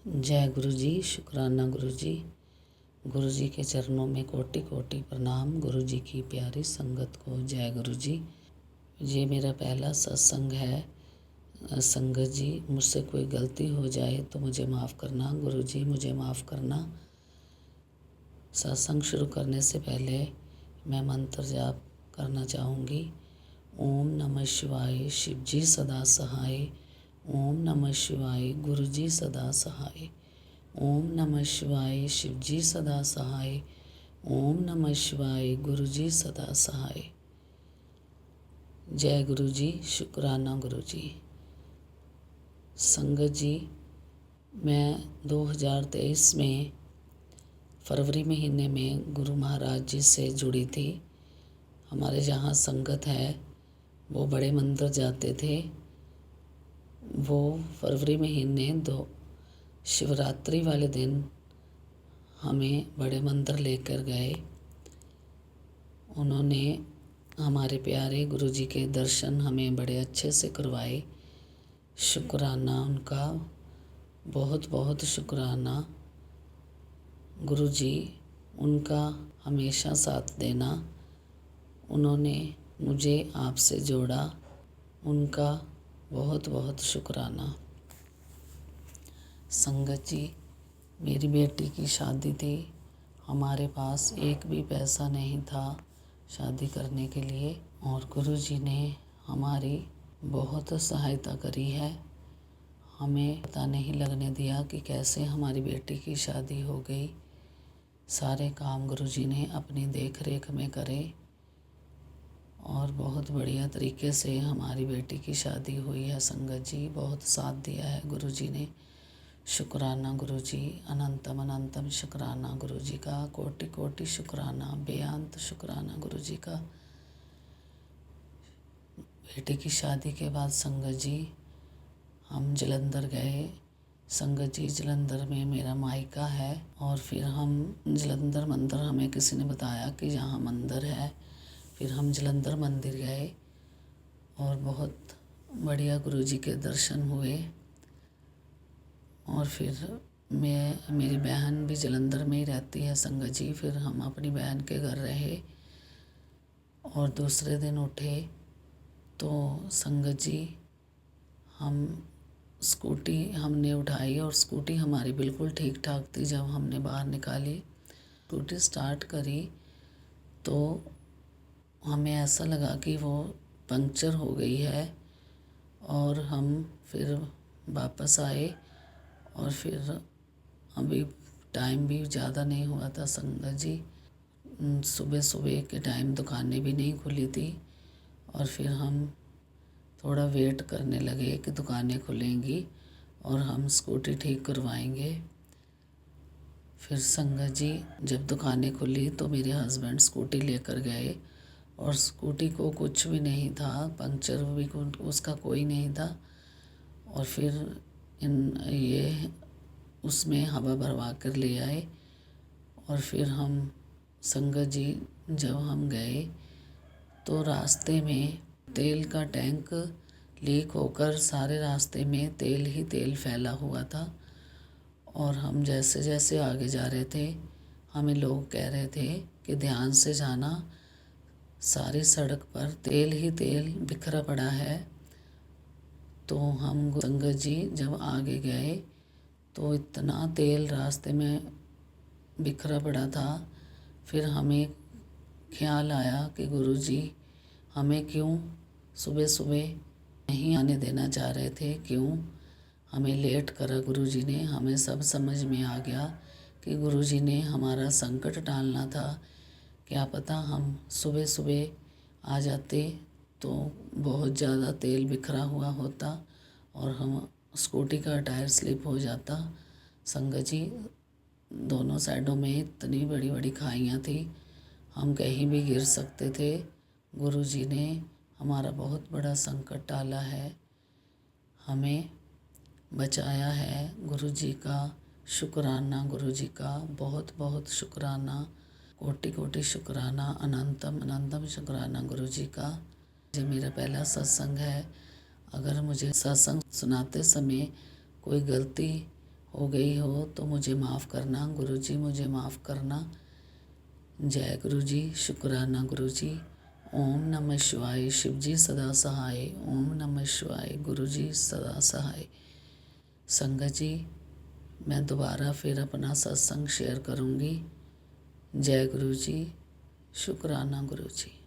जय गुरु जी। शुक्राना गुरु जी। गुरु जी के चरणों में कोटि कोटि प्रणाम। गुरु जी की प्यारी संगत को जय गुरु जी। ये मेरा पहला सत्संग है। संगत जी, मुझसे कोई गलती हो जाए तो मुझे माफ़ करना। गुरु जी मुझे माफ़ करना। सत्संग शुरू करने से पहले मैं मंत्र जाप करना चाहूँगी। ओम नमः शिवाय, शिव जी सदा सहाय। ओम नमः शिवाय, गुरु जी सदा सहाय। ओम नमः शिवाय, शिव जी सदा सहाय। ओम नमः शिवाय, गुरु जी सदा सहाय। जय गुरु जी। शुक्राना गुरु जी। संगत जी, मैं 2023 में फरवरी महीने में गुरु महाराज जी से जुड़ी थी। हमारे जहाँ संगत है वो बड़े मंदिर जाते थे। वो फरवरी महीने शिवरात्रि वाले दिन हमें बड़े मंदिर लेकर गए। उन्होंने हमारे प्यारे गुरु जी के दर्शन हमें बड़े अच्छे से करवाए। शुक्राना उनका, बहुत बहुत शुक्राना। गुरु जी, उनका हमेशा साथ देना। उन्होंने मुझे आपसे जोड़ा, उनका बहुत बहुत शुक्राना। संगत जी, मेरी बेटी की शादी थी। हमारे पास एक भी पैसा नहीं था शादी करने के लिए, और गुरु जी ने हमारी बहुत सहायता करी है। हमें पता नहीं लगने दिया कि कैसे हमारी बेटी की शादी हो गई। सारे काम गुरु जी ने अपनी देख रेख में करे और बहुत बढ़िया तरीके से हमारी बेटी की शादी हुई है। संगत जी, बहुत साथ दिया है गुरु जी ने। शुक्राना गुरु जी, अनंतम अनंतम शुक्राना गुरु जी का, कोटि कोटि शुक्राना, बेअंत शुक्राना गुरु जी का। बेटी की शादी के बाद संगत जी हम जलंधर गए। संगत जी, जलंधर में मेरा मायका है, और फिर हम जलंधर मंदिर, हमें किसी ने बताया कि यहाँ मंदिर है। फिर हम जलंधर मंदिर गए और बहुत बढ़िया गुरु जी के दर्शन हुए। और फिर मेरी बहन भी जलंधर में ही रहती है संगत जी। फिर हम अपनी बहन के घर रहे और दूसरे दिन उठे तो संगत जी हम स्कूटी हमने उठाई, और स्कूटी हमारी बिल्कुल ठीक ठाक थी। जब हमने बाहर निकाली, स्कूटी स्टार्ट करी तो हमें ऐसा लगा कि वो पंक्चर हो गई है। और हम फिर वापस आए, और फिर अभी टाइम भी ज़्यादा नहीं हुआ था संगत जी। सुबह सुबह के टाइम दुकानें भी नहीं खुली थी, और फिर हम थोड़ा वेट करने लगे कि दुकानें खुलेंगी और हम स्कूटी ठीक करवाएंगे। फिर संगत जी, जब दुकानें खुली तो मेरे हस्बैंड स्कूटी लेकर गए, और स्कूटी को कुछ भी नहीं था, पंक्चर भी उसका कोई नहीं था। और फिर ये उसमें हवा भरवा कर ले आए। और फिर हम संगत जी जब हम गए तो रास्ते में तेल का टैंक लीक होकर सारे रास्ते में तेल ही तेल फैला हुआ था। और हम जैसे जैसे आगे जा रहे थे, हमें लोग कह रहे थे कि ध्यान से जाना, सारी सड़क पर तेल ही तेल बिखरा पड़ा है। तो हम संगत जी जब आगे गए तो इतना तेल रास्ते में बिखरा पड़ा था। फिर हमें ख्याल आया कि गुरु जी हमें क्यों सुबह सुबह नहीं आने देना चाह रहे थे, क्यों हमें लेट करा गुरु जी ने। हमें सब समझ में आ गया कि गुरु जी ने हमारा संकट टालना था। क्या पता हम सुबह सुबह आ जाते तो बहुत ज़्यादा तेल बिखरा हुआ होता और हम स्कूटी का टायर स्लिप हो जाता। संगत जी, दोनों साइडों में इतनी बड़ी बड़ी खाइयाँ थी, हम कहीं भी गिर सकते थे। गुरु जी ने हमारा बहुत बड़ा संकट टाला है, हमें बचाया है। गुरु जी का शुक्राना, गुरु जी का बहुत बहुत शुक्राना, कोटि कोटि शुक्राना, अनंतम अनंतम शुक्राना गुरु जी का। ये मेरा पहला सत्संग है। अगर मुझे सत्संग सुनाते समय कोई गलती हो गई हो तो मुझे माफ़ करना। गुरु जी मुझे माफ़ करना। जय गुरु जी। शुक्राना गुरु जी। ओम नमः शिवाय। शिव जी सदा सहाय। ओम नमः शिवाय। गुरु जी सदा सहाय। संगत जी, मैं दोबारा फिर अपना सत्संग शेयर करूँगी। जय गुरु जी। शुक्राना गुरु जी।